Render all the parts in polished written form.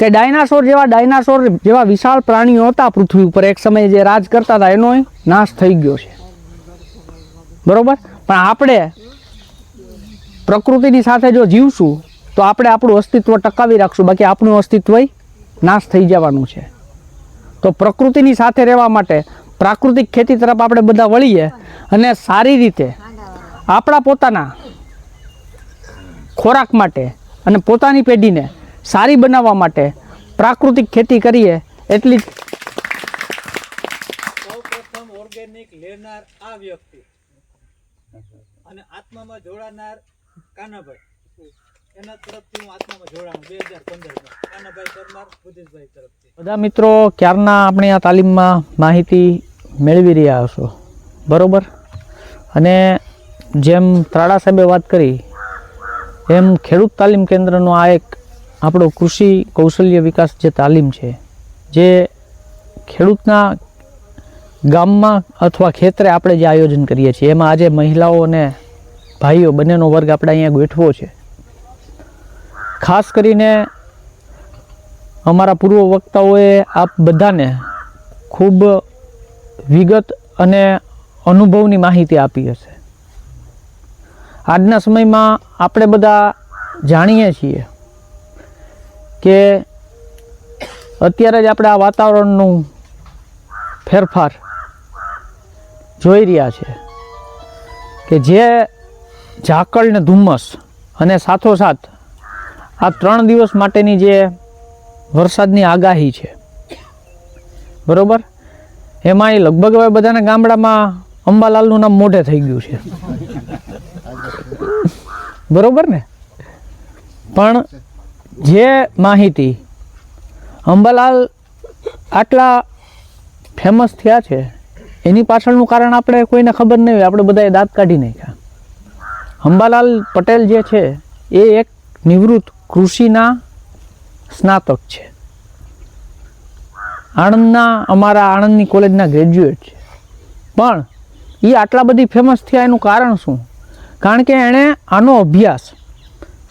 કે ડાયનાસોર જેવા વિશાળ પ્રાણીઓ હતા પૃથ્વી ઉપર એક સમયે જે રાજ કરતા હતા એનો નાશ થઈ ગયો છે, બરોબર. પણ આપણે પ્રકૃતિની સાથે જો જીવશું તો આપણે આપણું અસ્તિત્વ ટકાવી રાખશું, બાકી આપણું અસ્તિત્વ નાશ થઈ જવાનું છે. તો પ્રકૃતિની સાથે રહેવા માટે પ્રાકૃતિક ખેતી તરફ આપણે બધા વળીએ અને સારી રીતે આપણા પોતાના ખોરાક માટે અને પોતાની પેઢીને સારી બનાવવા માટે પ્રાકૃતિક ખેતી કરીએ. એટલી સૌપ્રથમ ઓર્ગેનિક લેનાર આ વ્યક્તિ અને આત્મામાં જોડાનાર કાનાભાઈ, એના તરફથી હું આત્મામાં જોડાણું 2015 કાનાભાઈ પરમાર બુદ્ધિશભાઈ તરફથી. બધા મિત્રો ક્યારના આપણે આ તાલીમમાં માહિતી મેળવી રહ્યા હશો, બરોબર. અને જેમ ત્રાડા સાહેબે વાત કરી એમ ખેડૂત તાલીમ કેન્દ્રનો આ એક આપણો કૃષિ કૌશલ્ય વિકાસ જે તાલીમ છે, જે ખેડૂતના ગામમાં અથવા ખેતરે આપણે જે આયોજન કરીએ છીએ, એમાં આજે મહિલાઓ અને ભાઈઓ બંનેનો વર્ગ આપણે અહીંયા ગોઠવો છે. ખાસ કરીને અમારા પૂર્વ વક્તાઓએ આપ બધાને ખૂબ વિગત અને અનુભવની માહિતી આપી હશે. આજના સમયમાં આપણે બધા જાણીએ છીએ કે અત્યારે જ આપણે આ વાતાવરણનું ફેરફાર જોઈ રહ્યા છે કે જે ઝાકળ ને ધુમ્મસ અને સાથોસાથ આ 3 દિવસ માટેની જે વરસાદની આગાહી છે, બરોબર, એમાં એ લગભગ હવે બધાના ગામડામાં અંબાલાલનું નામ મોઢે થઈ ગયું છે, બરોબર ને. પણ જે માહિતી અંબાલાલ આટલા ફેમસ થયા છે એની પાછળનું કારણ આપણે કોઈને ખબર નહીં હોય, આપણે બધાએ દાંત કાઢી નાખ્યા. અંબાલાલ પટેલ જે છે એ એક નિવૃત્ત કૃષિના સ્નાતક છે, અમારા આણંદની કોલેજના ગ્રેજ્યુએટ છે. પણ એ આટલા બધી ફેમસ થયા એનું કારણ શું? કારણ કે એણે આનો અભ્યાસ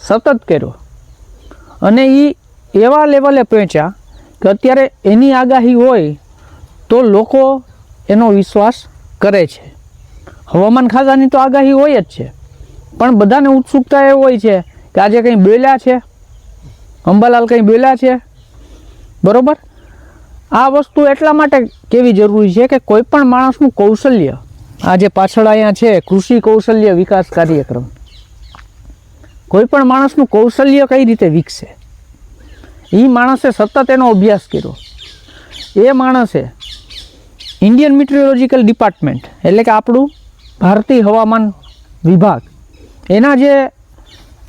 સતત કર્યો અને એ એવા લેવલે પહોંચ્યા કે અત્યારે એની આગાહી હોય તો લોકો એનો વિશ્વાસ કરે છે. હવામાન ખાતાની તો આગાહી હોય જ છે, પણ બધાને ઉત્સુકતા એ હોય છે કે આજે કંઈ બોલ્યા છે અંબાલાલ, કંઈ બોલ્યા છે, બરોબર. આ વસ્તુ એટલા માટે કેવી જરૂરી છે કે કોઈ પણ માણસનું કૌશલ્ય, આ જે પાછળ અહીંયા છે કૃષિ કૌશલ્ય વિકાસ કાર્યક્રમ, કોઈ પણ માણસનું કૌશલ્ય કઈ રીતે વિકસે, એ માણસે સતત એનો અભ્યાસ કર્યો. એ માણસે ઇન્ડિયન મિટિયોરોલોજીકલ ડિપાર્ટમેન્ટ એટલે કે આપણું ભારતીય હવામાન વિભાગ, એના જે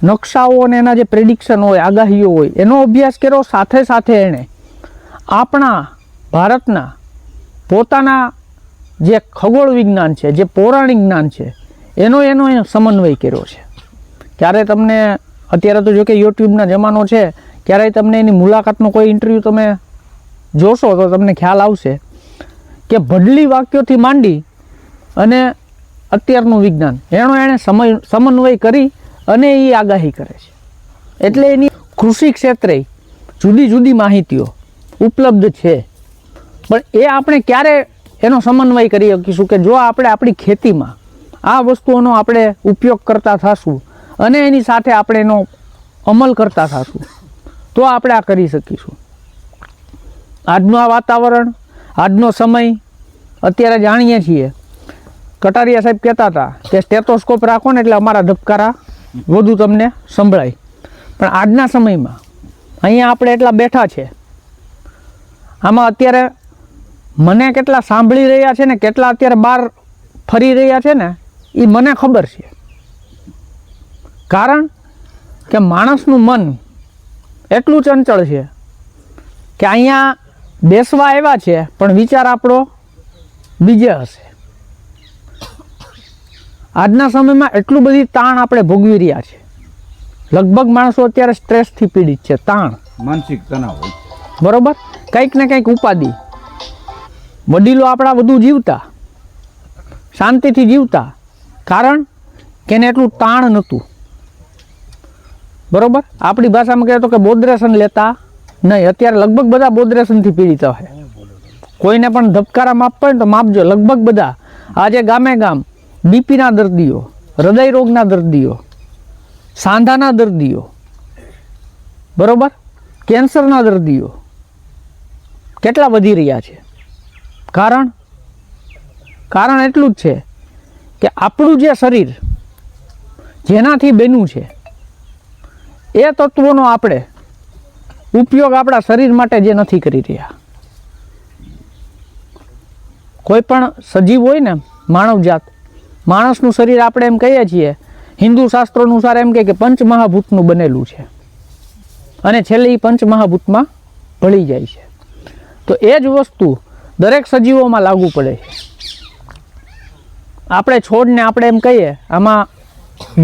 નકશાઓ અને એના જે પ્રેડિક્શન હોય, આગાહીઓ હોય, એનો અભ્યાસ કર્યો. સાથે સાથે એણે આપણા ભારતના પોતાના જે ખગોળ વિજ્ઞાન છે, જે પૌરાણિક જ્ઞાન છે, એનો સમન્વય કર્યો છે. ક્યારે તમને અત્યારે તો જો કે યુટ્યુબના જમાનો છે, ક્યારેય તમને એની મુલાકાતનો કોઈ ઇન્ટરવ્યૂ તમે જોશો તો તમને ખ્યાલ આવશે કે ભડલી વાક્યોથી માંડી અને અત્યારનું વિજ્ઞાન એણે સમન્વય કરી અને એ આગાહી કરે છે. એટલે એની કૃષિ ક્ષેત્રે જુદી જુદી માહિતીઓ ઉપલબ્ધ છે. પણ એ આપણે ક્યારે એનો સમન્વય કરી શકીશું કે જો આપણે આપણી ખેતીમાં આ વસ્તુઓનો આપણે ઉપયોગ કરતા થશું અને એની સાથે આપણે એનો અમલ કરતા થશું તો આપણે આ કરી શકીશું. આજનું આ વાતાવરણ, આજનો સમય અત્યારે જાણીએ છીએ. કટારિયા સાહેબ કહેતા હતા કે સ્ટેથોસ્કોપ રાખો ને એટલે અમારા ધબકારા વધુ તમને સંભળાય. પણ આજના સમયમાં અહીંયા આપણે એટલા બેઠા છે, આમાં અત્યારે મને કેટલા સાંભળી રહ્યા છે ને કેટલા અત્યારે બહાર ફરી રહ્યા છે ને એ મને ખબર છે. કારણ કે માણસનું મન એટલું ચંચળ છે કે અહીંયા બેસવા આવ્યા છે પણ વિચાર આપણો બીજે હશે. આજના સમયમાં એટલું બધી તાણ આપણે ભોગવી રહ્યા છે. લગભગ માણસો અત્યારે સ્ટ્રેસથી પીડિત છે, તાણ, માનસિક તણાવ, બરોબર. કંઈક ને કંઈક ઉપાધિ. વડીલો આપણા બધું જીવતા, શાંતિથી જીવતા, કારણ કે એને એટલું તાણ નહોતું, બરોબર. આપણી ભાષામાં કહેતો કે બોદ્રેશન લેતા નહીં, અત્યારે લગભગ બધા બોદ્રેશનથી પીડિત હોય. કોઈને પણ ધબકારા માપવા હોય ને તો માપજો. લગભગ બધા આજે ગામે ગામ બીપીના દર્દીઓ, હૃદય રોગના દર્દીઓ, સાંધાના દર્દીઓ, બરોબર, કેન્સરના દર્દીઓ કેટલા વધી રહ્યા છે. કારણ એટલું જ છે કે આપણું જે શરીર જેનાથી બન્યું છે એ તત્વોનો આપણે ઉપયોગ આપણા શરીર માટે જે નથી કરી રહ્યા. કોઈ પણ સજીવ હોય ને, માનવજાત, માણસનું શરીર આપણે એમ કહીએ છીએ હિન્દુ શાસ્ત્રો અનુસાર એમ કે પંચમહાભૂતનું બનેલું છે અને છેલ્લે એ પંચમહાભૂતમાં ભળી જાય છે. તો એ જ વસ્તુ દરેક સજીવોમાં લાગુ પડે છે. આપણે છોડને આપણે એમ કહીએ આમાં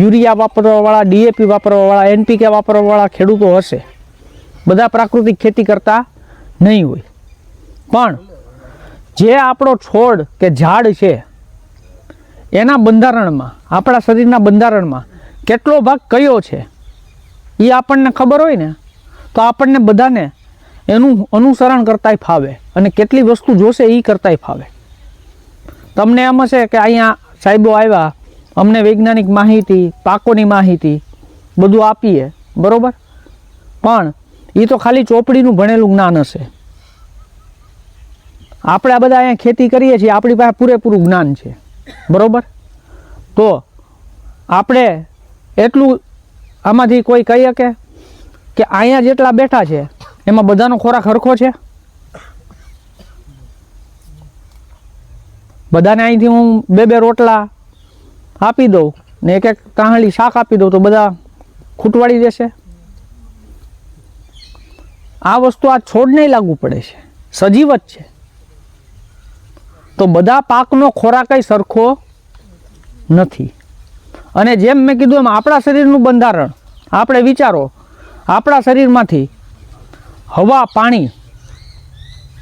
યુરિયા વાપરવાવાળા, ડીએપી વાપરવાવાળા, એનપીકે વાપરવાવાળા ખેડૂતો હશે, બધા પ્રાકૃતિક ખેતી કરતા નહીં હોય. પણ જે આપણો છોડ કે ઝાડ છે એના બંધારણમાં, આપણા શરીરના બંધારણમાં કેટલો ભાગ કયો છે એ આપણને ખબર હોય ને તો આપણને બધાને એનું અનુસરણ કરતાંય ફાવે અને કેટલી વસ્તુ જોશે એ કરતાંય ફાવે. તમને એમ હશે કે અહીંયા સાહેબો આવ્યા, અમને વૈજ્ઞાનિક માહિતી, પાકોની માહિતી બધું આપીએ, બરાબર, પણ એ તો ખાલી ચોપડીનું ભણેલું જ્ઞાન હશે. આપણે આ બધા અહીંયા ખેતી કરીએ છીએ, આપણી પાસે પૂરેપૂરું જ્ઞાન છે, બરાબર. તો આપણે એટલું આમાંથી કોઈ કહી શકે કે અહીંયા જેટલા બેઠા છે એમાં બધાનો ખોરાક હરખો છે? બધાને અહીંથી હું બે રોટલા આપી દઉં ને એક તાહળી શાક આપી દઉં તો બધા ખૂટવાડી દેશે? આ વસ્તુ આ છોડને લાગુ પડે છે, સજીવ જ છે. તો બધા પાકનો ખોરાક સરખો નથી. અને જેમ મેં કીધું એમ આપણા શરીરનું બંધારણ, આપણે વિચારો, આપણા શરીરમાંથી હવા, પાણી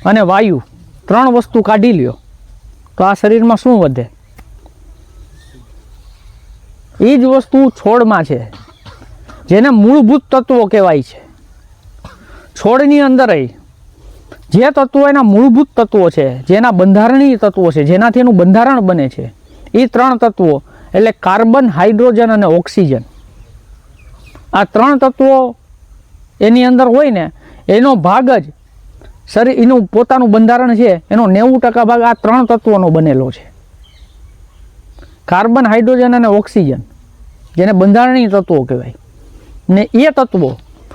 અને વાયુ 3 વસ્તુ કાઢી લ્યો તો આ શરીરમાં શું વધે? એ જ વસ્તુ છોડમાં છે, જેને મૂળભૂત તત્વો કહેવાય છે. છોડની અંદર જે તત્વો એના મૂળભૂત તત્વો છે, જેના બંધારણીય તત્વો છે, જેનાથી એનું બંધારણ બને છે, એ 3 તત્વો એટલે કાર્બન, હાઇડ્રોજન અને ઓક્સિજન. આ 3 તત્વો એની અંદર હોય ને એનો ભાગ જ શરીર, એનું પોતાનું બંધારણ છે એનો 90% ભાગ આ 3 તત્વોનો બનેલો છે. કાર્બન, હાઇડ્રોજન અને ઓક્સિજન, જેને બંધારણીય તત્વો કહેવાય. ને એ તત્વો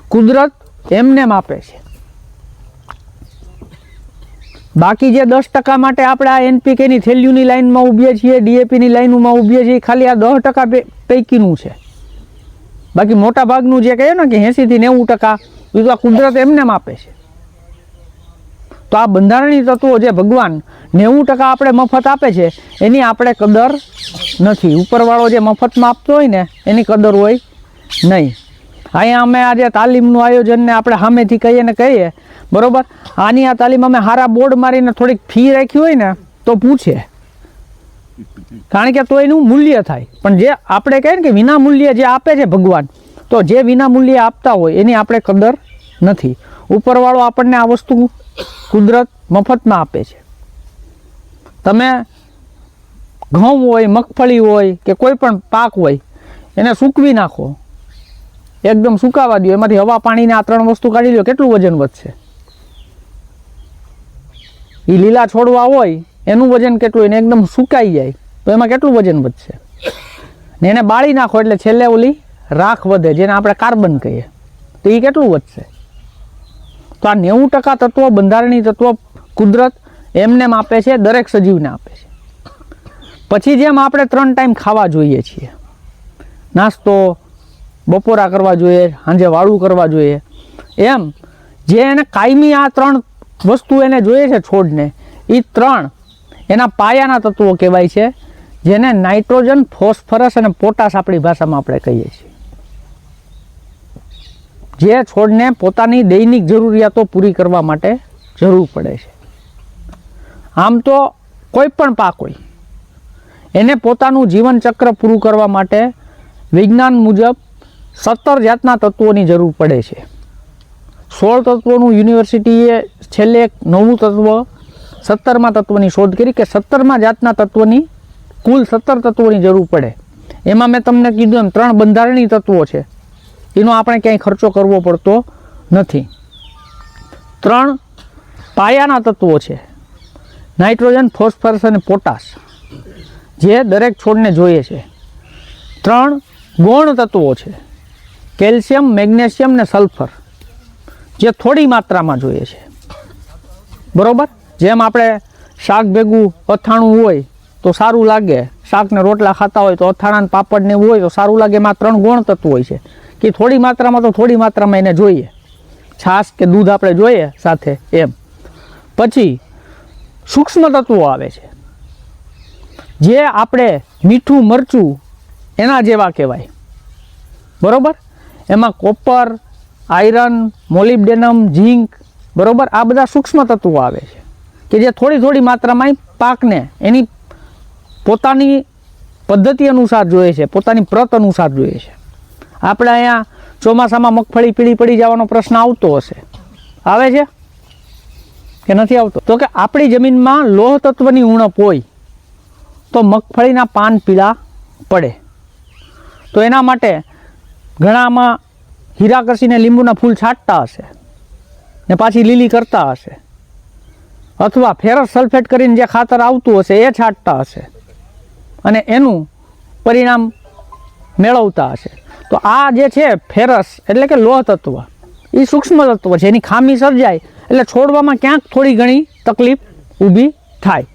કુદરત એમને માપે છે. બાકી જે 10% માટે આપણે આ એનપીકેની થેલીઓની લાઈનમાં ઊભીએ છીએ, ડીએપીની લાઈનમાં ઊભીએ છીએ, ખાલી આ 10% પૈકીનું છે. બાકી મોટા ભાગનું જે કહીએ ને કે 80 થી 90% એ તો આ કુદરત એમને માપે છે. તો આ બંધારણીય તત્વો જે ભગવાન 90% આપણે મફત આપે છે એની આપણે કદર નથી. ઉપરવાળો જે મફતમાં આપતો હોય ને એની કદર હોય નહીં. અહીંયા અમે આજે તાલીમનું આયોજનને આપણે સામેથી કહીએ, બરાબર, આની આ તાલીમ અમે હારા બોર્ડ મારીને થોડીક ફી રાખી હોય ને તો પૂછે, કારણ કે તો એનું મૂલ્ય થાય. પણ જે આપણે કહીએ ને કે વિના મૂલ્યે જે આપે છે ભગવાન, તો જે વિના મૂલ્યે આપતા હોય એની આપણે કદર નથી. ઉપરવાળો આપણને આ વસ્તુ કુદરત મફતમાં આપે છે. તમે ઘઉં હોય, મગફળી હોય કે કોઈ પણ પાક હોય એને સૂકવી નાખો, એકદમ સુકાવા દો, એમાંથી હવા, પાણીને આ 3 વસ્તુ કાઢી લો, કેટલું વજન વધશે? એ લીલા છોડવા હોય એનું વજન કેટલું, એને એકદમ સુકાઈ જાય તો એમાં કેટલું વજન વધશે? ને એને બાળી નાખો એટલે છેલ્લે ઓલી રાખ વધે, જેને આપણે કાર્બન કહીએ, તો એ કેટલું વધશે? તો આ 90% તત્વો, બંધારણીય તત્વો કુદરત એમને આપે છે, દરેક સજીવને આપે છે. પછી જેમ આપણે 3 ટાઈમ ખાવા જોઈએ છીએ, નાસ્તો, બપોરા કરવા જોઈએ, સાંજે વાળું કરવા જોઈએ, એમ જે એને કાયમી આ 3 વસ્તુ એને જોઈએ છે છોડને, એ 3 એના પાયાના તત્વો કહેવાય છે, જેને નાઇટ્રોજન, ફોસ્ફરસ અને પોટાશ આપણી ભાષામાં આપણે કહીએ છીએ. જે છોડને પોતાની દૈનિક જરૂરિયાતો પૂરી કરવા માટે જરૂર પડે છે. આમ તો કોઈ પણ પાક હોય એને પોતાનું જીવન ચક્ર પૂરું કરવા માટે વિજ્ઞાન મુજબ 17 જાતના તત્વોની જરૂર પડે છે. 16 તત્વોનું યુનિવર્સિટીએ છેલ્લે એક નવું તત્વ 17મા તત્વની શોધ કરી કે 17મા જાતના તત્વની કુલ 17 તત્વોની જરૂર પડે. એમાં મેં તમને કીધું એમ 3 બંધારણીય તત્વો છે, એનો આપણે ક્યાંય ખર્ચો કરવો પડતો નથી. 3 પાયાના તત્વો છે, નાઇટ્રોજન, ફોસ્ફરસ અને પોટાશ, જે દરેક છોડને જોઈએ છે. 3 ગૌણ તત્વો છે, કેલ્શિયમ, મેગ્નેશિયમ ને સલ્ફર, જે થોડી માત્રામાં જોઈએ છે. બરોબર? જેમ આપણે શાક ભેગું અથાણું હોય તો સારું લાગે, શાકને રોટલા ખાતા હોય તો અથાણા પાપડ ને એવું હોય તો સારું લાગે. એમાં 3 ગૌણ તત્વો હોય છે કે થોડી માત્રામાં તો થોડી માત્રામાં એને જોઈએ, છાશ કે દૂધ આપણે જોઈએ સાથે એમ. પછી સૂક્ષ્મ તત્વો આવે છે, જે આપણે મીઠું મરચું એના જેવા કહેવાય. બરોબર? એમાં કોપર, આયરન, મોલિબ્ડેનમ, ઝીંક, બરોબર, આ બધા સૂક્ષ્મ તત્વો આવે છે કે જે થોડી થોડી માત્રામાં પાકને એની પોતાની પદ્ધતિ અનુસાર જોઈએ છે, પોતાની પ્રત અનુસાર જોઈએ છે. આપણે અહીંયા ચોમાસામાં મગફળી પીળી પડી જવાનો પ્રશ્ન આવતો હશે, આવે છે કે નથી આવતો? તો કે આપણી જમીનમાં લોહ તત્વની ઉણપ હોય તો મગફળીના પાન પીળા પડે. તો એના માટે ઘણામાં હીરા ઘસીને લીંબુના ફૂલ છાંટતા હશે ને પાછી લીલી કરતા હશે, અથવા ફેરસ સલ્ફેટ કરીને જે ખાતર આવતું હશે એ છાંટતા હશે અને એનું પરિણામ મેળવતા હશે. તો આ જે છે ફેરસ એટલે કે લોહ તત્વ, એ સૂક્ષ્મ તત્વ છે. એની ખામી સર્જાય એટલે છોડવામાં ક્યાંક થોડી ઘણી તકલીફ ઊભી થાય.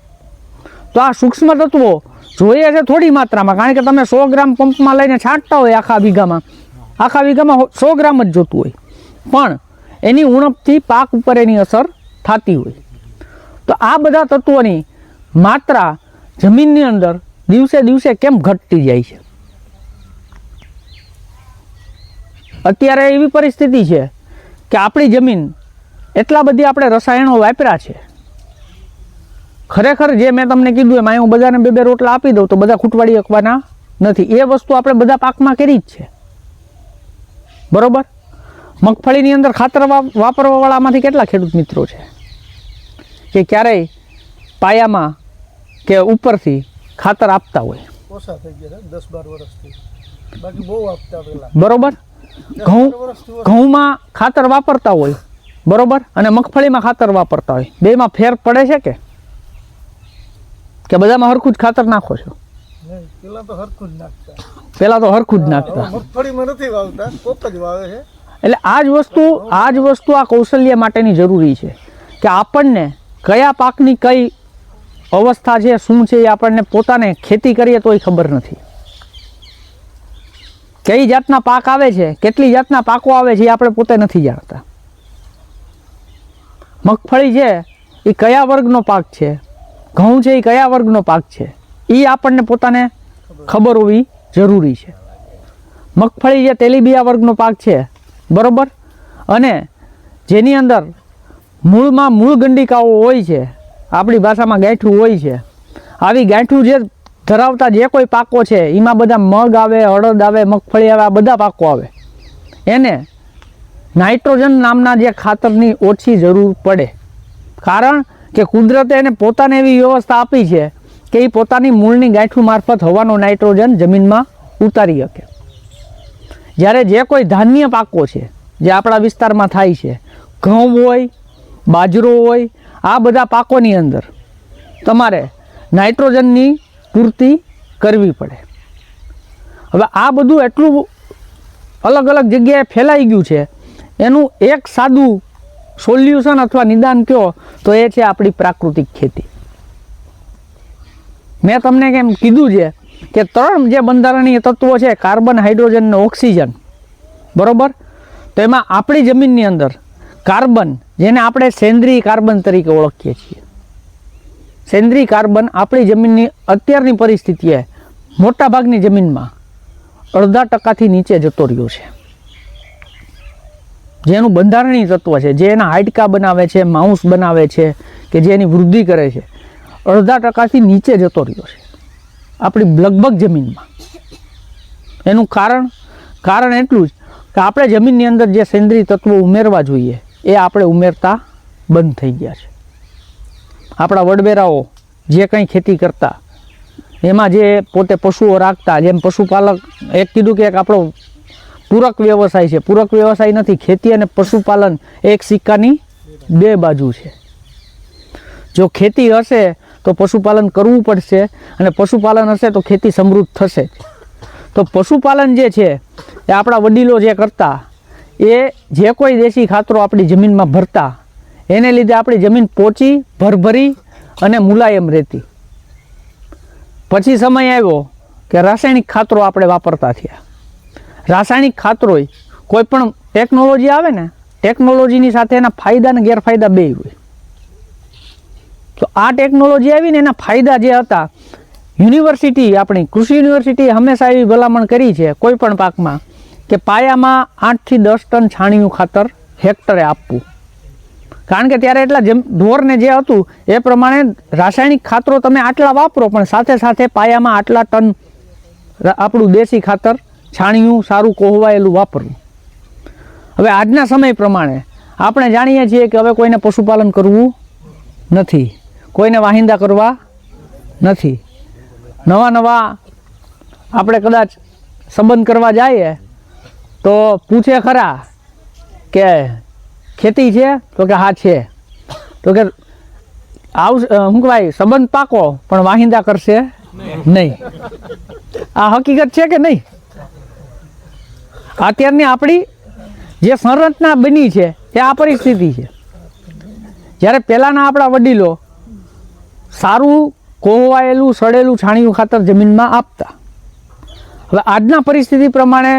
તો આ સૂક્ષ્મ તત્વો જોઈએ છે થોડી માત્રામાં, કારણ કે તમે 100 ગ્રામ પંપમાં લઈને છાંટતા હોય આખા વીઘામાં 100 ગ્રામ જ જોતું હોય, પણ એની ઉણપથી પાક ઉપર એની અસર થતી હોય. તો આ બધા તત્વોની માત્રા જમીનની અંદર દિવસે દિવસે કેમ ઘટતી જાય છે? અત્યારે એવી પરિસ્થિતિ છે કે આપણી જમીન એટલા બધી આપણે રસાયણો વાપર્યા છે. ખરેખર જે મેં તમને કીધું એમ હું બધાને 2 રોટલા આપી દઉં તો બધા ખૂટવાડી શકવાના નથી. એ વસ્તુ આપણે બધા પાકમાં કરી જ છે. બરોબર? મગફળીની અંદર ખાતર વાપરવાવાળામાંથી કેટલા ખેડૂત મિત્રો છે કે ક્યારેય પાયામાં કે ઉપરથી ખાતર આપતા હોય? ઓછા થઈ ગયા 10-12 વર્ષથી, બાકી બહુ આપતા પહેલા. બરોબર? ઘઉંમાં ખાતર વાપરતા હોય, બરોબર, અને મગફળીમાં ખાતર વાપરતા હોય, બેમાં ફેર પડે છે કે બધામાં હરખું જ ખાતર નાખો છો? પેલા તો હરખું જ નાખતા. મગફળીમાં નથી વાવતા, કોક જ વાવે છે. એટલે આ જ વસ્તુ આ કૌશલ્ય માટેની જરૂરી છે કે આપણને કયા પાકની કઈ અવસ્થા છે, શું છે, એ આપણને પોતાને ખેતી કરીએ તોય ખબર નથી. કઈ જાતના પાક આવે છે, કેટલી જાતના પાકો આવે છે એ આપણે પોતે નથી જાણતા. મગફળી છે એ કયા વર્ગનો પાક છે, ઘઉં છે એ કયા વર્ગનો પાક છે, એ આપણને પોતાને ખબર હોવી જરૂરી છે. મગફળી જે તેલીબિયા વર્ગનો પાક છે, બરોબર, અને જેની અંદર મૂળમાં મૂળ ગંડિકાઓ હોય છે, આપણી ભાષામાં ગાંઠું હોય છે. આવી ગાંઠું જે ધરાવતા જે કોઈ પાકો છે એમાં બધા મગ આવે, અડદ આવે, મગફળી આવે, આ બધા પાકો આવે. એને નાઇટ્રોજન નામના જે ખાતરની ઓછી જરૂર પડે, કારણ કે કુદરતે એને પોતાને એવી વ્યવસ્થા આપી છે કે એ પોતાની મૂળની ગાંઠું મારફત હવાનો નાઇટ્રોજન જમીનમાં ઉતારી શકે. જ્યારે જે કોઈ ધાન્ય પાકો છે જે આપણા વિસ્તારમાં થાય છે, ઘઉં હોય, બાજરો હોય, આ બધા પાકોની અંદર તમારે નાઇટ્રોજનની પૂર્તિ કરવી પડે. હવે આ બધું એટલું અલગ અલગ જગ્યાએ ફેલાઈ ગયું છે, એનું એક સાદું સોલ્યુશન અથવા નિદાન કહો તો એ છે આપણી પ્રાકૃતિક ખેતી. મેં તમને કેમ કીધું છે કે 3 જે બંધારણીય તત્વો છે, કાર્બન, હાઇડ્રોજન અને ઓક્સિજન, બરોબર, તો એમાં આપણી જમીનની અંદર કાર્બન, જેને આપણે સેન્દ્રીય કાર્બન તરીકે ઓળખીએ છીએ, સેન્દ્રીય કાર્બન આપણી જમીનની અત્યારની પરિસ્થિતિએ મોટાભાગની જમીનમાં 0.5% નીચે જતો રહ્યો છે. જેનું બંધારણીય તત્વ છે, જે એના હાડકા બનાવે છે, માંસ બનાવે છે, કે જે એની વૃદ્ધિ કરે છે, 0.5% નીચે જતો રહ્યો છે આપણી લગભગ જમીનમાં. એનું કારણ એટલું જ કે આપણે જમીનની અંદર જે સેન્દ્રીય તત્વો ઉમેરવા જોઈએ એ આપણે ઉમેરતા બંધ થઈ ગયા છે. આપણા વડવેરાઓ જે કંઈ ખેતી કરતા એમાં જે પોતે પશુઓ રાખતા, જેમ પશુપાલક એક કીધું કે એક આપણો પૂરક વ્યવસાય છે. પૂરક વ્યવસાય નથી, ખેતી અને પશુપાલન એક સિક્કાની બે બાજુ છે. જો ખેતી હશે તો પશુપાલન કરવું પડશે, અને પશુપાલન હશે તો ખેતી સમૃદ્ધ થશે જ. તો પશુપાલન જે છે એ આપણા વડીલો જે કરતા, એ જે કોઈ દેશી ખાતરો આપણી જમીનમાં ભરતા, એને લીધે આપણી જમીન પોચી, ભરભરી અને મુલાયમ રહેતી. પછી સમય આવ્યો કે રાસાયણિક ખાતરો આપણે વાપરતા થયા. રાસાયણિક ખાતરોય કોઈ પણ ટેકનોલોજી આવે ને, ટેકનોલોજીની સાથે એના ફાયદા અને ગેરફાયદા બેય હોય. તો આ ટેકનોલોજી આવીને એના ફાયદા જે હતા, યુનિવર્સિટી આપણી કૃષિ યુનિવર્સિટીએ હંમેશા એવી ભલામણ કરી છે કોઈ પણ પાકમાં કે પાયામાં 8 થી 10 ટન છાણિયું ખાતર હેક્ટરે આપવું. કારણ કે ત્યારે એટલા ઢોરને જે હતું એ પ્રમાણે રાસાયણિક ખાતરો તમે આટલા વાપરો, પણ સાથે સાથે પાયામાં આટલા ટન આપણું દેશી ખાતર છાણિયું સારું કોહવાયેલું વાપરવું. હવે આજના સમય પ્રમાણે આપણે જાણીએ છીએ કે હવે કોઈને પશુપાલન કરવું નથી, કોઈને વાહિંદા કરવા નથી. નવા આપણે કદાચ સંબંધ કરવા જઈએ તો પૂછે ખરા કે ખેતી છે, તો કે હા છે. તો કે શું કહેવાય, સંબંધ પાકો પણ વાહિંદા કરશે નહીં. આ હકીકત છે કે નહીં? અત્યારની આપણી જે સંરચના બની છે એ આ પરિસ્થિતિ છે. જ્યારે પહેલાંના આપણા વડીલો સારું કોહવાયેલું સડેલું છાણિયું ખાતર જમીનમાં આપતા. હવે આજના પરિસ્થિતિ પ્રમાણે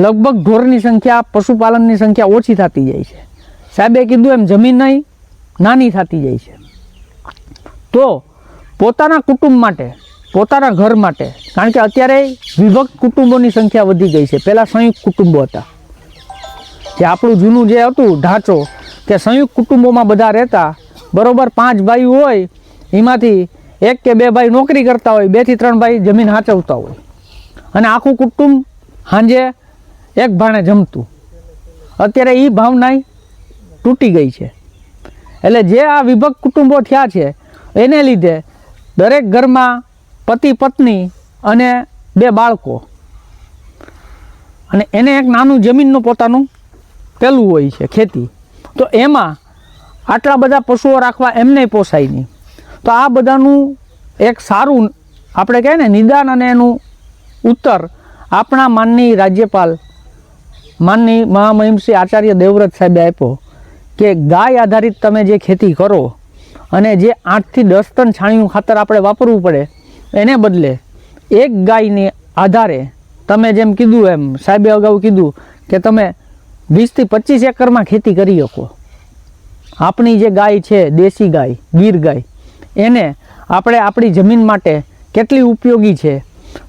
લગભગ ઢોરની સંખ્યા, પશુપાલનની સંખ્યા ઓછી થતી જાય છે. સાહેબે કીધું એમ જમીન નાની થતી જાય છે. તો પોતાના કુટુંબ માટે, પોતાના ઘર માટે, કારણ કે અત્યારે વિભક્ત કુટુંબોની સંખ્યા વધી ગઈ છે. પહેલાં સંયુક્ત કુટુંબો હતા. જે આપણું જૂનું જે હતું ઢાંચો, કે સંયુક્ત કુટુંબોમાં બધા રહેતા, બરોબર. 5 ભાઈ હોય, એમાંથી 1 કે 2 ભાઈ નોકરી કરતા હોય, 2 થી 3 ભાઈ જમીન હાચવતા હોય, અને આખું કુટુંબ સાંજે એક ભાણે જમતું. અત્યારે એ ભાવના તૂટી ગઈ છે. એટલે જે આ વિભક્ત કુટુંબો થયા છે એને લીધે દરેક ઘરમાં પતિ પત્ની અને 2 બાળકો, અને એને એક નાનું જમીનનું પોતાનું પેલું હોય છે ખેતી. તો એમાં આટલા બધા પશુઓ રાખવા એમને પોસાય નહીં. તો આ બધાનું એક સારું આપણે કહે ને નિદાન અને એનું ઉત્તર આપણા માનની રાજ્યપાલ માનની મહામહિમ શ્રી આચાર્ય દેવવ્રત સાહેબે આપ્યો કે ગાય આધારિત તમે જે ખેતી કરો, અને જે 8 થી 10 ટન છાણિયું ખાતર આપણે વાપરવું પડે, એને બદલે એક ગાયને આધારે તમે જેમ કીધું એમ સાહેબે અગાઉ કીધું કે તમે 20 થી 25 એકરમાં ખેતી કરી શકો. આપણી જે ગાય છે, દેશી ગાય, ગીર ગાય, એને આપણે આપણી જમીન માટે કેટલી ઉપયોગી છે.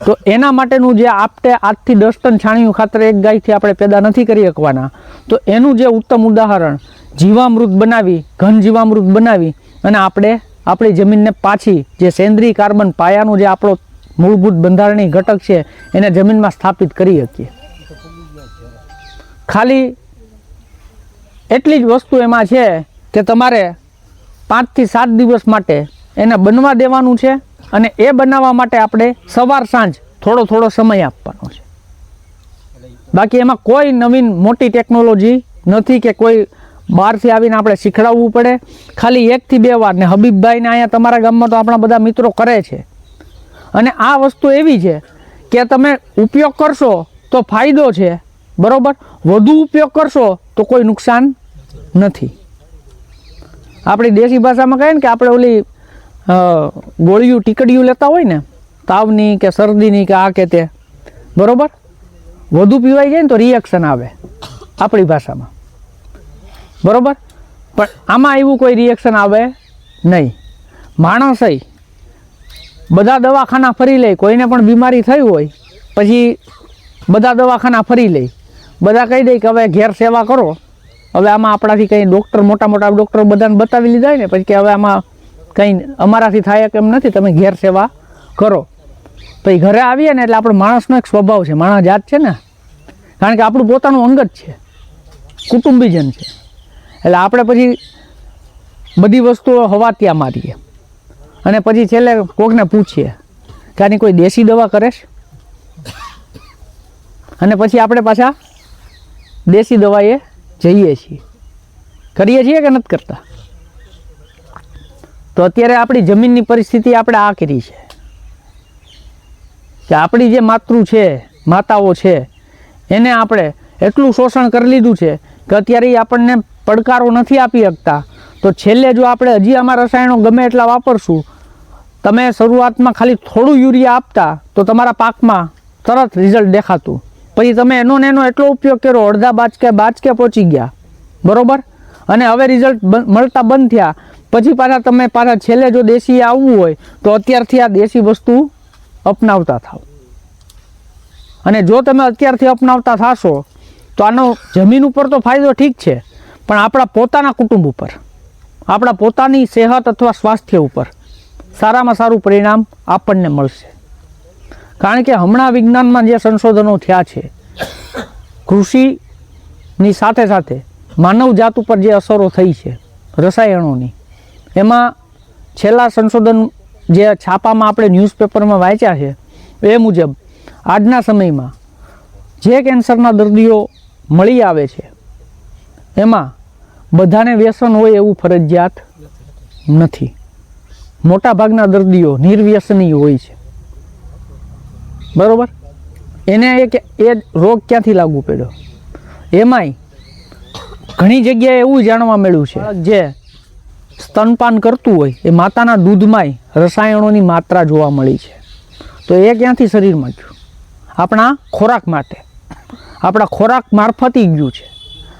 તો એના માટેનું જે આપણે 8 થી 10 ટન છાણિયું ખાતર એક ગાયથી આપણે પેદા નથી કરી શકવાના, તો એનું જે ઉત્તમ ઉદાહરણ જીવામૃત બનાવી, ઘન જીવામૃત બનાવી અને આપણે આપણી જમીનને પાછી જે સેન્દ્રીય કાર્બન પાયાનું જે આપણો મૂળભૂત બંધારણીય ઘટક છે એને જમીનમાં સ્થાપિત કરી શકીએ. ખાલી એટલી જ વસ્તુ એમાં છે કે તમારે 5 થી 7 દિવસ માટે એને બનવા દેવાનું છે, અને એ બનાવવા માટે આપણે સવાર સાંજ થોડો સમય આપવાનો છે. બાકી એમાં કોઈ નવીન મોટી ટેકનોલોજી નથી કે કોઈ બહારથી આવીને આપણે શીખડાવવું પડે. ખાલી 1 થી 2 વાર, ને હબીબભાઈને અહીંયા તમારા ગામમાં તો આપણા બધા મિત્રો કરે છે. અને આ વસ્તુ એવી છે કે તમે ઉપયોગ કરશો તો ફાયદો છે, બરાબર. વધુ ઉપયોગ કરશો તો કોઈ નુકસાન નથી. આપણી દેશી ભાષામાં કહે ને કે આપણે ઓલી ગોળીયું ટીકડીયું લેતા હોય ને, તાવની કે શરદીની કે આ કે તે, બરાબર. વધુ પીવાઈ જાય ને તો રિએક્શન આવે આપણી ભાષામાં, બરાબર. પણ આમાં એવું કોઈ રિએક્શન આવે નહીં. માણસ બધા દવાખાના ફરી લે, કોઈને પણ બીમારી થઈ હોય પછી બધા દવાખાના ફરી લે, બધા કહી દે કે હવે ઘેર સેવા કરો. હવે આમાં આપણાથી કંઈ ડૉક્ટર, મોટા ડૉક્ટર બધાને બતાવી લીધા હોય ને, પછી કે હવે આમાં કંઈ અમારાથી થાય કેમ નથી, તમે ઘેર સેવા કરો. પછી ઘરે આવીએ ને એટલે આપણો માણસનો એક સ્વભાવ છે, માણસ જાત છે ને, કારણ કે આપણું પોતાનું અંગત છે, કુટુંબીજન છે. એટલે આપણે પછી બધી વસ્તુઓ હવા ત્યાં મારીએ અને પછી છેલ્લે કોકને પૂછીએ કે આની કોઈ દેશી દવા કરે છે, અને પછી આપણે પાછા દેશી દવાએ જઈએ છીએ, કરીએ છીએ કે નથી કરતા? તો અત્યારે આપણી જમીનની પરિસ્થિતિ આપણે આ કરી છે કે આપણી જે માતાઓ છે એને આપણે એટલું શોષણ કરી લીધું છે કે અત્યારે એ આપણને પડકારો નથી આપી શકતા. તો છેલ્લે જો આપણે હજી આમાં રસાયણો ગમે એટલા વાપરશું, તમે શરૂઆતમાં ખાલી થોડું યુરિયા આપતા તો તમારા પાકમાં તરત રિઝલ્ટ દેખાતું, પછી તમે એનો ને એનો એટલો ઉપયોગ કર્યો, અડધા બાચકે પહોંચી ગયા, બરાબર, અને હવે રિઝલ્ટ મળતા બંધ થયા. પછી પાછા છેલ્લે જો દેશી આવવું હોય તો અત્યારથી આ દેશી વસ્તુ અપનાવતા થાવ. અને જો તમે અત્યારથી અપનાવતા થશો તો આનો જમીન ઉપર તો ફાયદો ઠીક છે, પણ આપણા પોતાના કુટુંબ ઉપર, આપણા પોતાની સેહત અથવા સ્વાસ્થ્ય ઉપર સારામાં સારું પરિણામ આપણને મળશે. કારણ કે હમણાં વિજ્ઞાનમાં જે સંશોધનો થયા છે, કૃષિની સાથે સાથે માનવ જાત ઉપર જે અસરો થઈ છે રસાયણોની, એમાં છેલ્લા સંશોધન જે છાપામાં આપણે ન્યૂઝપેપરમાં વાંચ્યા છે એ મુજબ આજના સમયમાં જે કેન્સરના દર્દીઓ મળી આવે છે એમાં બધાને વ્યસન હોય એવું ફરજિયાત નથી. મોટાભાગના દર્દીઓ નિર્વ્યસની હોય છે, બરાબર. એને એ રોગ ક્યાંથી લાગુ પડ્યો? એમાંય ઘણી જગ્યાએ એવું જાણવા મળ્યું છે જે સ્તનપાન કરતું હોય એ માતાના દૂધમાંય રસાયણોની માત્રા જોવા મળી છે. તો એ ક્યાંથી શરીરમાં ગયું? આપણા ખોરાક માટે, આપણા ખોરાક મારફતી ગયું છે.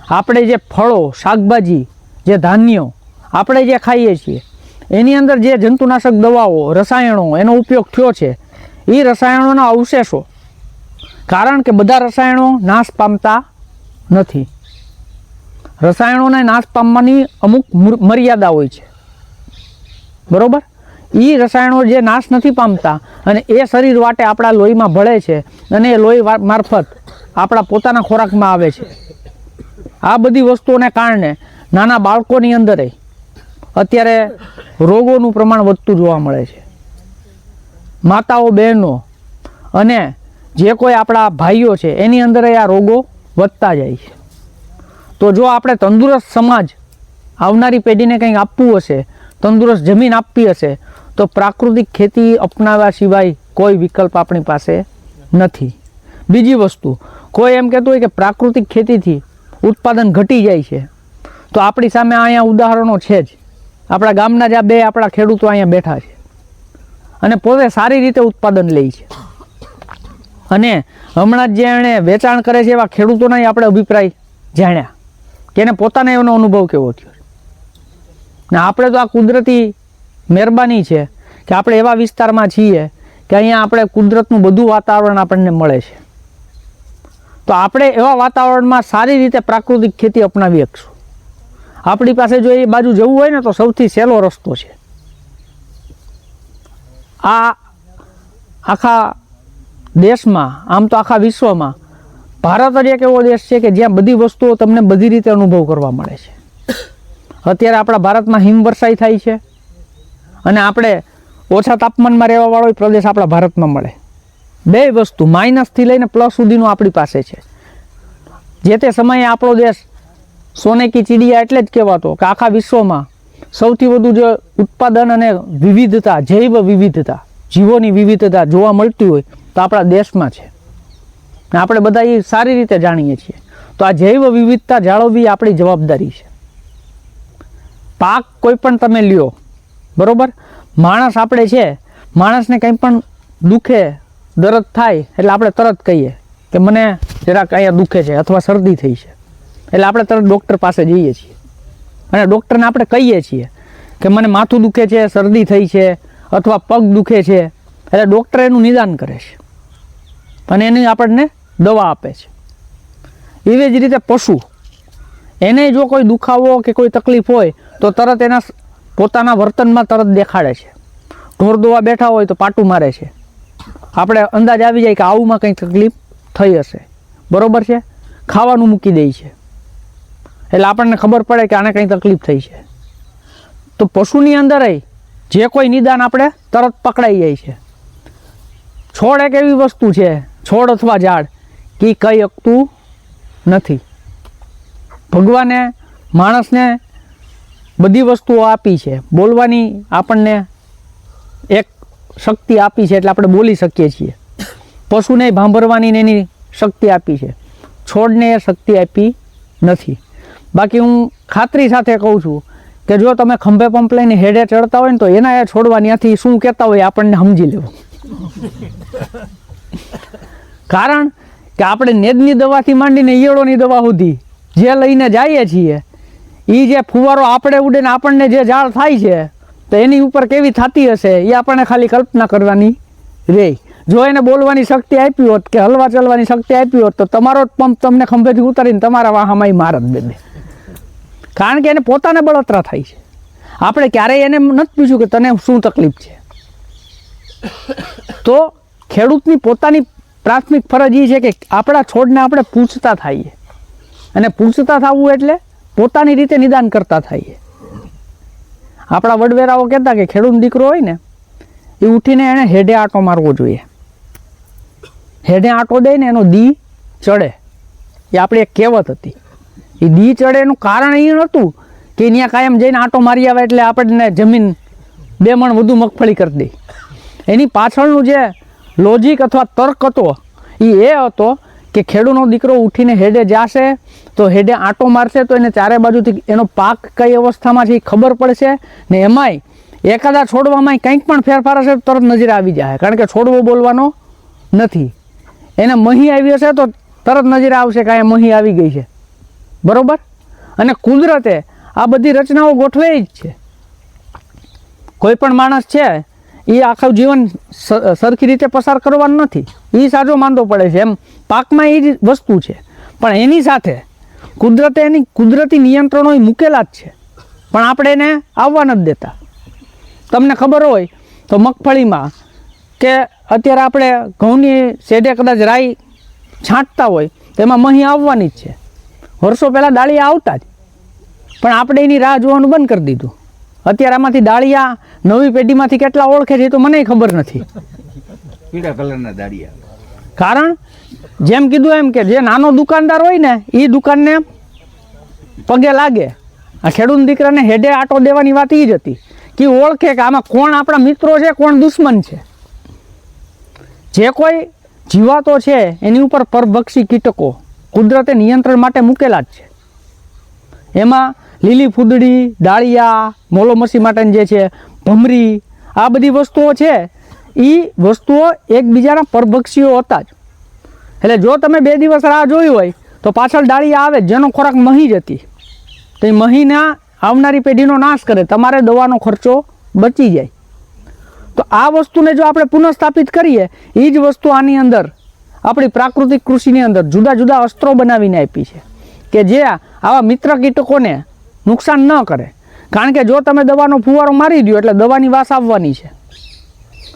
આપણે જે ફળો, શાકભાજી, જે ધાન્યો આપણે જે ખાઈએ છીએ એની અંદર જે જંતુનાશક દવાઓ, રસાયણો એનો ઉપયોગ થયો છે, એ રસાયણોના અવશેષો, કારણ કે બધા રસાયણો નાશ પામતા નથી. રસાયણોને નાશ પામવાની અમુક મર્યાદા હોય છે, બરાબર. એ રસાયણો જે નાશ નથી પામતા અને એ શરીર વાટે આપણા લોહીમાં ભળે છે અને એ લોહી મારફત આપણા પોતાના ખોરાકમાં આવે છે. આ બધી વસ્તુઓને કારણે નાના બાળકોની અંદર અત્યારે રોગોનું પ્રમાણ વધતું જોવા મળે છે. માતાઓ, બહેનો અને જે કોઈ આપણા ભાઈઓ છે એની અંદર આ રોગો વધતા જાય છે. તો જો આપણે તંદુરસ્ત સમાજ આવનારી પેઢીને કંઈક આપવું હશે, તંદુરસ્ત જમીન આપવી હશે, તો પ્રાકૃતિક ખેતી અપનાવ્યા સિવાય કોઈ વિકલ્પ આપણી પાસે નથી. બીજી વસ્તુ, કોઈ એમ કહેતું હોય કે પ્રાકૃતિક ખેતીથી ઉત્પાદન ઘટી જાય છે, તો આપણી સામે અહીંયા ઉદાહરણો છે જ. આપણા ગામના જ આ બે આપણા ખેડૂતો અહીંયા બેઠા છે અને પોતે સારી રીતે ઉત્પાદન લે છે. અને હમણાં જ જે એણે વેચાણ કરે છે એવા ખેડૂતોના આપણે અભિપ્રાય જાણ્યા કે એને પોતાને એનો અનુભવ કેવો થયો. ને આપણે તો આ કુદરતી મહેરબાની છે કે આપણે એવા વિસ્તારમાં છીએ કે અહીંયા આપણે કુદરતનું બધું વાતાવરણ આપણને મળે છે. તો આપણે એવા વાતાવરણમાં સારી રીતે પ્રાકૃતિક ખેતી અપનાવી શકશું. આપણી પાસે જો એ બાજુ જવું હોય ને તો સૌથી સહેલો રસ્તો છે. આ આખા દેશમાં, આમ તો આખા વિશ્વમાં ભારત જ એક એવો દેશ છે કે જ્યાં બધી વસ્તુઓ તમને બધી રીતે અનુભવ કરવા મળે છે. અત્યારે આપણા ભારતમાં હિમવર્ષાઈ થાય છે અને આપણે ઓછા તાપમાનમાં રહેવાવાળો પ્રદેશ આપણા ભારતમાં મળે. બે વસ્તુ માઇનસથી લઈને પ્લસ સુધીનું આપણી પાસે છે. જે તે સમયે આપણો દેશ સોને કી ચીડિયા એટલે જ કહેવાતો કે આખા વિશ્વમાં સૌથી વધુ જે ઉત્પાદન અને વિવિધતા, જૈવ વિવિધતા, જીવોની વિવિધતા જોવા મળતી હોય તો આપણા દેશમાં છે. ને આપણે બધા એ સારી રીતે જાણીએ છીએ. તો આ જૈવ વિવિધતા જાળવવી આપણી જવાબદારી છે. પાક કોઈ પણ તમે લ્યો, બરાબર. માણસ આપણે છે, માણસને કંઈ પણ દુખે, દર્દ થાય એટલે આપણે તરત કહીએ કે મને જરાક અહીંયા દુખે છે અથવા શરદી થઈ છે, એટલે આપણે તરત ડૉક્ટર પાસે જઈએ છીએ અને ડૉક્ટરને આપણે કહીએ છીએ કે મને માથું દુખે છે, શરદી થઈ છે અથવા પગ દુખે છે, એટલે ડૉક્ટર એનું નિદાન કરે છે અને એની આપણને દવા આપે છે. એવી જ રીતે પશુ, એને જો કોઈ દુખાવો કે કોઈ તકલીફ હોય તો તરત એના પોતાના વર્તનમાં તરત દેખાડે છે. ઢોર દોવા બેઠા હોય તો પાટું મારે છે, આપણે અંદાજ આવી જાય કે આવુંમાં કંઈ તકલીફ થઈ હશે, બરાબર છે. ખાવાનું મૂકી દે છે એટલે આપણને ખબર પડે કે આને કંઈ તકલીફ થઈ છે. તો પશુની અંદર જે કોઈ નિદાન આપણે તરત પકડાઈ જાય છે. છોડ એક એવી વસ્તુ છે, છોડ અથવા ઝાડ, કે કંઈ અકતું નથી. ભગવાને માણસને બધી વસ્તુઓ આપી છે, બોલવાની આપણને એક શક્તિ આપી છે એટલે આપણે બોલી શકીએ છીએ. પશુને ભાંભરવાની ને એની શક્તિ આપી છે, છોડને એ શક્તિ આપી નથી. બાકી હું ખાતરી સાથે કહું છું કે જો તમે ખંભે પંપ લઈને હેડે ચડતા હોય ને તો એના એ છોડવા ત્યાંથી શું કહેતા હોય આપણને સમજી લેવું. કારણ કે આપણે નેદની દવાથી માંડીને ઈયળોની દવા સુધી જે લઈને જઈએ છીએ, એ જે ફુવારો આપણે ઉડે ને આપણને જે ઝાડ થાય છે તો એની ઉપર કેવી થતી હશે એ આપણને ખાલી કલ્પના કરવાની રહે. જો એને બોલવાની શક્તિ આપી હોત કે હલવા ચલવાની શક્તિ આપી હોત તો તમારો જ પંપ તમને ખંભેથી ઉતારીને તમારા વાહામાં મારત દે. કારણ કે એને પોતાને બળતરા થાય છે. આપણે ક્યારેય એને નથી પૂછ્યું કે તને શું તકલીફ છે. તો ખેડૂતની પોતાની પ્રાથમિક ફરજ એ છે કે આપણા છોડને આપણે પૂછતા થઈએ, અને પૂછતા થવું એટલે પોતાની રીતે નિદાન કરતા થઈએ. આપણા વડવેરાઓ કહેતા કે ખેડૂત દીકરો હોય ને એ ઉઠીને એણે હેડે આંટો મારવો જોઈએ. હેડે આંટો દે ને એનો દી ચડે, એ આપણી એક કહેવત હતી. એ દી ચડે એનું કારણ એ નહોતું કે ત્યાં કાયમ જઈને આંટો મારી આવે એટલે આપણને જમીન 2 મણ વધુ મગફળી કરી દે. એની પાછળનું જે લોજિક અથવા તર્ક હતો એ હતો કે ખેડૂતનો દીકરો ઉઠીને હેડે જશે તો હેડે આંટો મારશે તો એને ચારે બાજુથી એનો પાક કઈ અવસ્થામાં છે એ ખબર પડશે, ને એમાંય એકાદા છોડવામાં કંઈક પણ ફેરફાર હશે તો તરત નજરે આવી જાય. કારણ કે છોડવો બોલવાનો નથી. એને મહી આવી હશે તો તરત નજરે આવશે કે અહીંયા મહી આવી ગઈ છે. બરોબર? અને કુદરતે આ બધી રચનાઓ ગોઠવેલી જ છે. કોઈ પણ માણસ છે એ આખું જીવન સરખી રીતે પસાર કરવાનું નથી, એ સાજો માંદો પડે છે. એમ પાકમાં એ જ વસ્તુ છે, પણ એની સાથે કુદરતે એની કુદરતી નિયંત્રણો મૂકેલા જ છે, પણ આપણે એને આવવા નથી દેતા. તમને ખબર હોય તો મગફળીમાં કે અત્યારે આપણે ઘઉંની શેડે કદાચ રાઈ છાંટતા હોય તો એમાં મહી આવવાની જ છે. વર્ષો પહેલાં ડાળિયા આવતા જ, પણ આપણે એની રાહ જોવાનું બંધ કરી દીધું. અત્યારે આમાંથી ડાળિયા નવી પેઢીમાંથી કેટલા ઓળખે છે એ તો મને ખબર નથી. પીળા કલરના દાળિયા. કારણ જેમ કીધું એમ કે જે નાનો દુકાનદાર હોય ને એ દુકાનને પગે લાગે. આ ખેડૂત દીકરાને હેડે આંટો દેવાની વાત એ જ હતી કે ઓળખે કે આમાં કોણ આપણા મિત્રો છે, કોણ દુશ્મન છે. જે કોઈ જીવાતો છે એની ઉપર પરભક્ષી કીટકો કુદરતે નિયંત્રણ માટે મૂકેલા જ છે. એમાં લીલી ફૂદડી, ડાળિયા, મોલોમસી માટેની જે છે ભમરી, આ બધી વસ્તુઓ છે એ વસ્તુઓ એકબીજાના પરભક્ષીઓ હતા જ. એટલે જો તમે 2 દિવસ રાહ જોઈ હોય તો પાછળ ડાળિયા આવે જેનો ખોરાક મહી જ હતી, તો એ મહીના આવનારી પેઢીનો નાશ કરે, તમારે દવાનો ખર્ચો બચી જાય. તો આ વસ્તુને જો આપણે પુનઃસ્થાપિત કરીએ, એ જ વસ્તુ આની અંદર આપણી પ્રાકૃતિક કૃષિની અંદર જુદા જુદા અસ્ત્રો બનાવીને આપી છે કે જે આવા મિત્ર કીટકોને નુકસાન ન કરે. કારણ કે જો તમે દવાનો ફુવારો મારી દો એટલે દવાની વાસ આવવાની છે.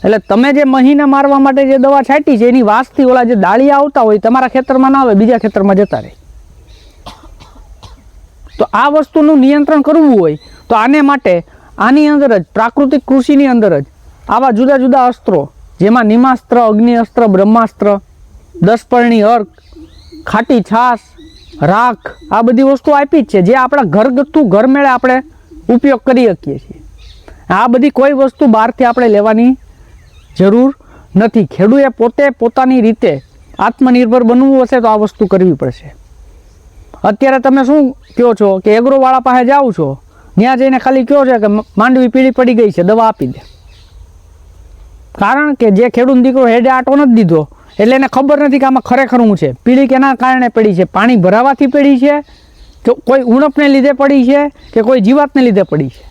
એટલે તમે જે મહીને મારવા માટે જે દવા છાંટી છે એની વાસથી ઓલા જે ડાળિયા આવતા હોય તમારા ખેતરમાં ના આવે, બીજા ખેતરમાં જતા રહે. તો આ વસ્તુનું નિયંત્રણ કરવું હોય તો આને માટે આની અંદર જ પ્રાકૃતિક કૃષિની અંદર જ આવા જુદા જુદા અસ્ત્રો, જેમાં નિમાસ્ત્ર, અગ્નિ અસ્ત્ર, બ્રહ્માસ્ત્ર, 10 પરણી અર્ક, ખાટી છાશ, રાખ, આ બધી વસ્તુ આપી જ છે જે આપણા ઘરગથ્થુ ઘરમેળે આપણે ઉપયોગ કરી શકીએ છીએ. આ બધી કોઈ વસ્તુ બહારથી આપણે લેવાની જરૂર નથી. ખેડૂતે પોતે પોતાની રીતે આત્મનિર્ભર બનવું હશે તો આ વસ્તુ કરવી પડશે. અત્યારે તમે શું કહો છો કે એગ્રોવાળા પાસે જાઓ છો, ત્યાં જઈને ખાલી કહો છો કે માંડવી પીળી પડી ગઈ છે, દવા આપી દે. કારણ કે જે ખેડૂત દીકરો હેડે આંટો નથી દીધો એટલે એને ખબર નથી કે આમાં ખરેખર શું છે. પીળી કેના કારણે પડી છે? પાણી ભરાવાથી પડી છે કે કોઈ ઉણપને લીધે પડી છે કે કોઈ જીવાતને લીધે પડી છે?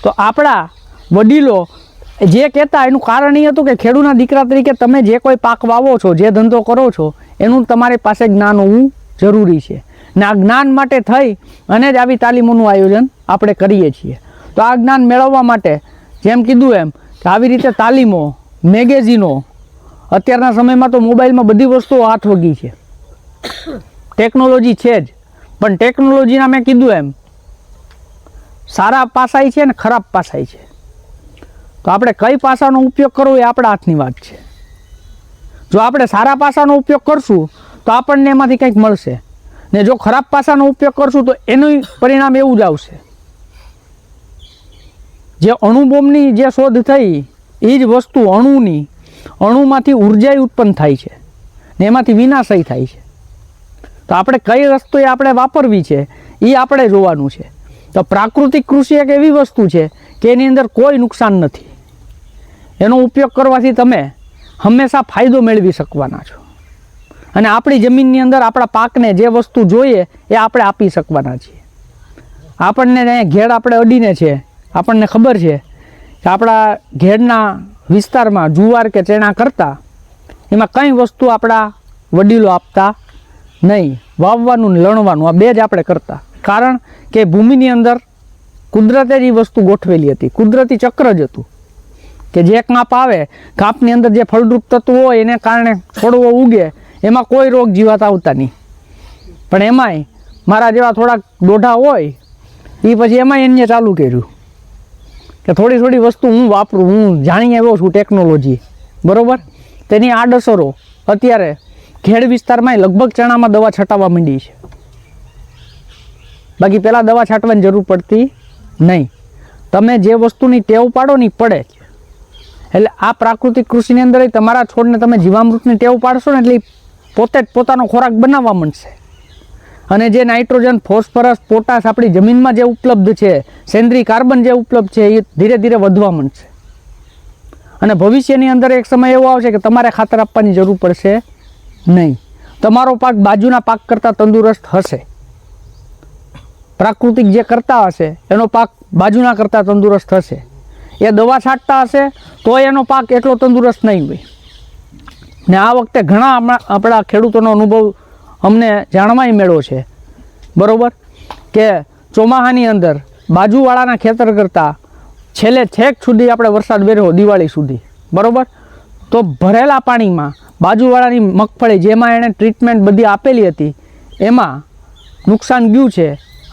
તો આપણા વડીલો જે કહેતા એનું કારણ એ હતું કે ખેડૂતના દીકરા તરીકે તમે જે કોઈ પાક વાવો છો, જે ધંધો કરો છો, એનું તમારી પાસે જ્ઞાન હોવું જરૂરી છે. ને આ જ્ઞાન માટે થઈ અને જ આવી તાલીમોનું આયોજન આપણે કરીએ છીએ. તો આ જ્ઞાન મેળવવા માટે જેમ કીધું એમ કે આવી રીતે તાલીમો, મેગેઝિનો, અત્યારના સમયમાં તો મોબાઈલમાં બધી વસ્તુઓ હાથ વગી છે, ટેકનોલોજી છે જ, પણ ટેકનોલોજીના મેં કીધું એમ સારા પાસાય છે ને ખરાબ પાસાય છે. તો આપણે કઈ પાસાનો ઉપયોગ કરવો એ આપણા હાથની વાત છે. જો આપણે સારા પાસાનો ઉપયોગ કરશું તો આપણને એમાંથી કંઈક મળશે, ને જો ખરાબ પાસાનો ઉપયોગ કરશું તો એનું પરિણામ એવું જ આવશે. જે અણુબોમ્બની જે શોધ થઈ એ જ વસ્તુ અણુમાંથી ઉર્જા ઉત્પન્ન થાય છે ને એમાંથી વિનાશય થાય છે. તો આપણે કઈ વસ્તુ આપણે વાપરવી છે એ આપણે જોવાનું છે. તો પ્રાકૃતિક કૃષિ એક એવી વસ્તુ છે કે એની અંદર કોઈ નુકસાન નથી. એનો ઉપયોગ કરવાથી તમે હંમેશા ફાયદો મેળવી શકવાના છો અને આપણી જમીનની અંદર આપણા પાકને જે વસ્તુ જોઈએ એ આપણે આપી શકવાના છીએ. આપણને ઘેડ આપણે અડીને છે, આપણને ખબર છે કે આપણા ઘેડના વિસ્તારમાં જુવાર કે ચણા કરતા એમાં કંઈ વસ્તુ આપણા વડીલો આપતા નહીં. વાવવાનું ને લણવાનું આ બે જ આપણે કરતા, કારણ કે ભૂમિની અંદર કુદરતે જ એ વસ્તુ ગોઠવેલી હતી. કુદરતી ચક્ર જ હતું કે જે કાંપ આવે, કાંપની અંદર જે ફળદ્રુપ તત્વો હોય એને કારણે છોડવો ઉગે, એમાં કોઈ રોગ જીવાત આવતા નહીં. પણ એમાંય મારા જેવા થોડાક દોઢા હોય એ પછી એમાંય એને ચાલુ કર્યું કે થોડી થોડી વસ્તુ હું વાપરું, હું જાણી આવ્યો છું ટેકનોલોજી, બરાબર. તેની આડઅસરો અત્યારે ખેડ વિસ્તારમાં લગભગ ચણામાં દવા છટાવવા માંડી છે. બાકી પહેલાં દવા છાંટવાની જરૂર પડતી નહીં. તમે જે વસ્તુની ટેવ પાડો ને પડે જ. એટલે આ પ્રાકૃતિક કૃષિની અંદર તમારા છોડને તમે જીવામૃતની ટેવ પાડશો ને એટલે પોતે જ પોતાનો ખોરાક બનાવવા માંડશે. અને જે નાઇટ્રોજન, ફોસ્ફરસ, પોટાશ આપણી જમીનમાં જે ઉપલબ્ધ છે, સેન્દ્રીય કાર્બન જે ઉપલબ્ધ છે એ ધીરે ધીરે વધવા માંડશે. અને ભવિષ્યની અંદર એક સમય એવો આવશે કે તમારે ખાતર આપવાની જરૂર પડશે નહીં. તમારો પાક બાજુના પાક કરતાં તંદુરસ્ત હશે. પ્રાકૃતિક જે કરતા હશે એનો પાક બાજુના કરતાં તંદુરસ્ત હશે. એ દવા છાંટતા હશે તો એનો પાક એટલો તંદુરસ્ત નહીં હોય. ને આ વખતે ઘણા આપણા ખેડૂતોનો અનુભવ અમને જાણવાય મળ્યો છે, બરાબર, કે ચોમાસાની અંદર બાજુવાળાના ખેતર કરતાં છેલ્લે છેક સુધી આપણે વરસાદ વેર્યો દિવાળી સુધી, બરાબર. તો ભરેલા પાણીમાં બાજુવાળાની મગફળી જેમાં એણે ટ્રીટમેન્ટ બધી આપેલી હતી એમાં નુકસાન ગયું છે.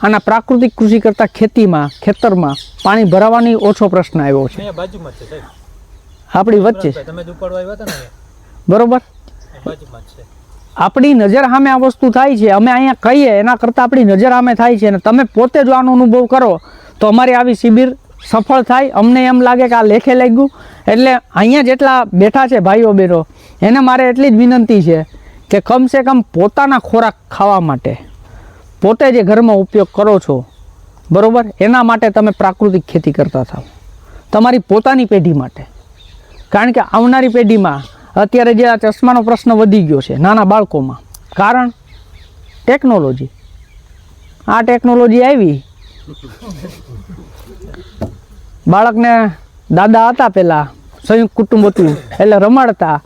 આના પ્રાકૃતિક કૃષિ કરતાં ખેતરમાં પાણી ભરાવાની ઓછો પ્રશ્ન આવ્યો છે. અહીંયા બાજુમાં જ છે સાહેબ, આપણી વચ્ચે છે, તમે દુપાડવા આવ્યા હતા ને, બરોબર. બાજુમાં જ છે. આપણી નજર સામે આ વસ્તુ થાય છે, અમે અહીંયા કહીએ એના કરતાં આપણી નજર સામે થાય છે. અને તમે પોતે જો આનો અનુભવ કરો તો અમારી આવી શિબિર સફળ થાય. અમને એમ લાગે કે આ લેખે લાગ્યું. એટલે અહીંયા જેટલા બેઠા છે ભાઈઓ બહેનો, એને મારે એટલી જ વિનંતી છે કે કમસે કમ પોતાના ખોરાક ખાવા માટે પોતે જે ઘરમાં ઉપયોગ કરો છો, બરાબર, એના માટે તમે પ્રાકૃતિક ખેતી કરતા થાઓ, તમારી પોતાની પેઢી માટે. કારણ કે આવનારી પેઢીમાં અત્યારે જે આ ચશ્માનો પ્રશ્ન વધી ગયો છે નાના બાળકોમાં, કારણ ટેકનોલોજી. આ ટેકનોલોજી આવી, બાળકને દાદા હતા પહેલાં સંયુક્ત કુટુંબ હતું એટલે રમાડતા,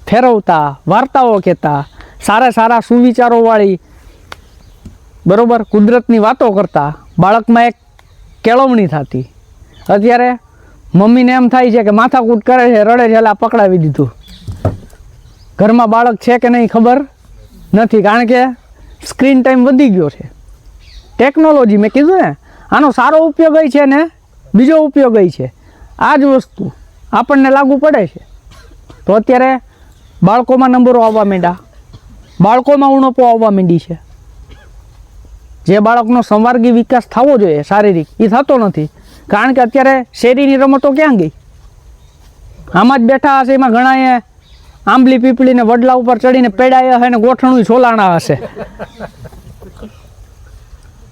ફેરવતા, વાર્તાઓ કહેતા, સારા સુવિચારોવાળી, બરાબર, કુદરતની વાતો કરતા, બાળકમાં એક કેળવણી થતી. અત્યારે મમ્મીને એમ થાય છે કે માથાકૂટ કરે છે, રડે છે, એટલે પકડાવી દીધું. ઘરમાં બાળક છે કે નહીં ખબર નથી, કારણ કે સ્ક્રીન ટાઈમ વધી ગયો છે. ટેકનોલોજી મેં કીધું ને, આનો સારો ઉપયોગ છે ને બીજો ઉપયોગ છે. આ જ વસ્તુ આપણને લાગુ પડે છે. તો અત્યારે બાળકોમાં નંબરો આવવા માંડ્યા, બાળકોમાં ઉણપો આવવા માંડી છે. જે બાળકનો સંવાર્ગી વિકાસ થવો જોઈએ શારીરિક, એ થતો નથી. કારણ કે અત્યારે શેરીની રમતો ક્યાં ગઈ? આમાં જ બેઠા હશે. એમાં ઘણાએ આંબલી પીપળીને વડલા ઉપર ચડીને પેડાયા હશે ને ગોઠણું છોલાણા હશે.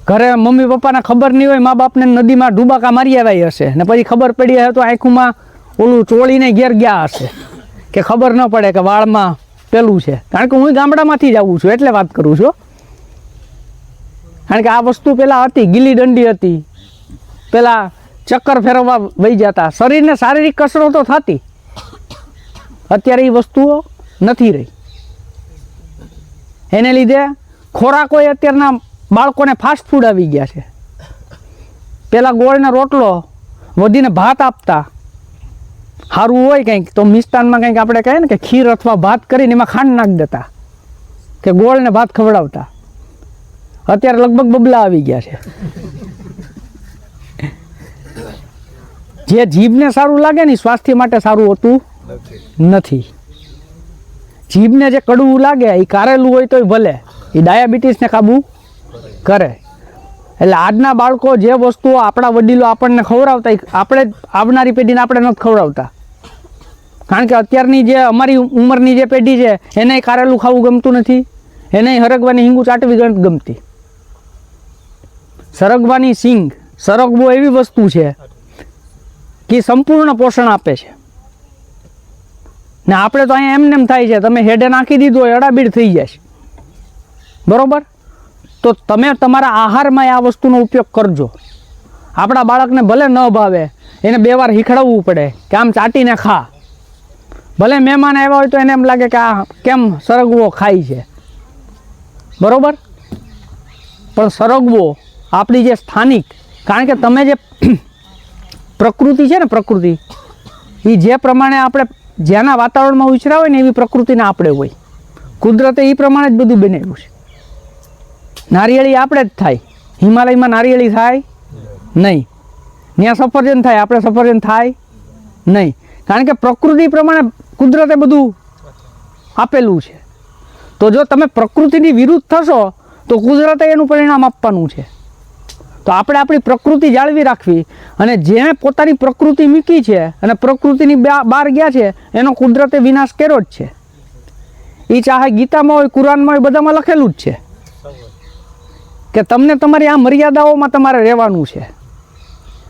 ઘરે મમ્મી પપ્પાને ખબર નહીં હોય, મા બાપને નદીમાં ડૂબાકા મારી આવ્યા હશે ને પછી ખબર પડી હશે તો આંખોમાં ઓલું ચોળીને ઘેર ગયા હશે કે ખબર ન પડે કે વાળમાં પેલું છે. કારણ કે હું ગામડામાંથી જ આવું છું એટલે વાત કરું છું. કારણ કે આ વસ્તુ પહેલાં હતી, ગીલી દંડી હતી, પહેલાં ચક્કર ફેરવવા વહી જતા, શરીરને શારીરિક કસરતો થતી. અત્યારે એ વસ્તુઓ નથી રહી. એને લીધે ખોરાકો અત્યારના બાળકોને ફાસ્ટ ફૂડ આવી ગયા છે. પહેલાં ગોળનો રોટલો વધીને ભાત આપતા, સારું હોય કંઈક તો મિષ્ટાનમાં કંઈક આપણે કહીએ ને કે ખીર અથવા ભાત કરીને એમાં ખાંડ નાખી દેતા કે ગોળને ભાત ખવડાવતા. અત્યારે લગભગ બબલા આવી ગયા છે. જે જીભને સારું લાગે ને ઈ સ્વાસ્થ્ય માટે સારું હોતું નથી. જીભને જે કડવું લાગે એ કારેલું હોય તોય ભલે, એ ડાયાબિટીસને કાબુ કરે. એટલે આજના બાળકો જે વસ્તુઓ આપણા વડીલો આપણને ખવડાવતા એ આપણે આવનારી પેઢીને આપણે નથી ખવડાવતા. કારણ કે અત્યારની જે અમારી ઉંમરની જે પેઢી છે એને કારેલું ખાવું ગમતું નથી, એને હરગવાની હિંગુ ચાટવી ગમતી. સરગવાની સિંગ, સરગવો એવી વસ્તુ છે કે સંપૂર્ણ પોષણ આપે છે. ને આપણે તો અહીંયા એમને એમ થાય છે, તમે હેડે નાખી દીધું હોય અડાબીડ થઈ જાય છે. બરોબર? તો તમે તમારા આહારમાં આ વસ્તુનો ઉપયોગ કરજો. આપણા બાળકને ભલે ન ભાવે, એને 2 વાર શીખડાવવું પડે કે આમ ચાટીને ખા. ભલે મહેમાન આવ્યા હોય તો એને એમ લાગે કે આ કેમ સરગવો ખાય છે. બરોબર? પણ સરગવો આપણી જે સ્થાનિક, કારણ કે તમે જે પ્રકૃતિ છે ને, પ્રકૃતિ એ જે પ્રમાણે આપણે જેના વાતાવરણમાં ઉછર્યા હોય ને એવી પ્રકૃતિને આપણે હોય. કુદરતે એ પ્રમાણે જ બધું બનાવ્યું છે. નારિયેળી આપણે જ થાય, હિમાલયમાં નારિયેળી થાય નહીં. ત્યાં સફરજન થાય, આપણે સફરજન થાય નહીં. કારણ કે પ્રકૃતિ પ્રમાણે કુદરતે બધું આપેલું છે. તો જો તમે પ્રકૃતિની વિરુદ્ધ થશો તો કુદરતે એનું પરિણામ આપવાનું છે. તો આપણે આપણી પ્રકૃતિ જાળવી રાખવી, અને જેણે પોતાની પ્રકૃતિ મૂકી છે અને પ્રકૃતિની બહાર ગયા છે એનો કુદરતે વિનાશ કર્યો જ છે. એ ચાહે ગીતામાં હોય, કુરાનમાં હોય, બધામાં લખેલું જ છે કે તમને તમારી આ મર્યાદાઓમાં તમારે રહેવાનું છે.